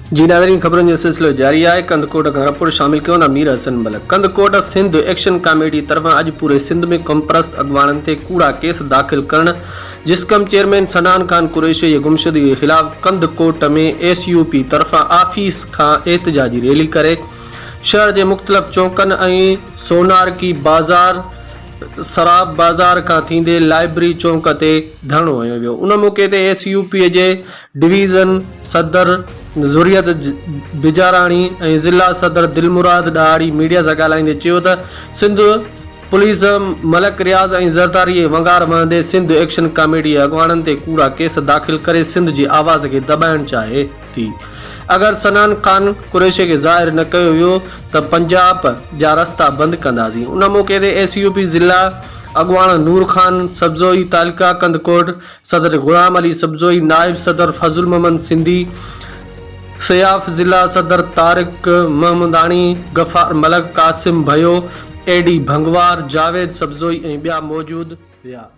जी नाज़रीन, खबरों जो सिलसिलो जारी है। क़ंधकूट घरपुर शामिल क्यों ना मीर हसन मलक। क़ंधकूट सिंध एक्शन क़ामेटी तरफान अज पूरे सिंध में क़ौमपरस्त अॻवाणन ते कूड़ा केस दाखिल करण जस्कम चेयरमैन صنعان खान क़ुरैशी जे गुमशदगी के खिलाफ क़ंधकूट में SUP तरफान आफीस खां एहतजाजी रैली करे शहर के मुख्तलिफ चौकन और सोनार की बाजार शराब बाजार का थींदे लाइब्रेरी चौक ते धरणो हयो वियो। उन मौके ते SUP जे डिवीज़न सदर ज़ुरियत बिजाराणी और ज़िला सदर दिलमुराद डाड़ी मीडिया से ॻाल्हाईंदे चयो त सिंध पुलिस मलक रियाज़ और ज़रदारी वंगार वहंदे सिंध एक्शन क़ामेटी अॻवाणन ते कूड़ा केस दाखिल करे सिंध की आवाज़ के दबाइण चाहे थी। अगर सनान खान क़ुरैशी के ज़ाहिर न कयो वियो त पंजाब जा रस्ता बंद कंदासीं। उन मौके ते SUP ज़िला अॻवाण नूर खान सब्ज़ोई तालिका क़ंधकूट सदर गुलाम अली सब्ज़ोई नायब सदर फज़ुल मोहम्मद सिंधी सयाफ ज़िला सदर तारिक महमूदानी गफ़ार मलक कासिम भयो AD भंगवार जावेद सब्ज़ोई ऐं ॿिया मौजूद हुआ।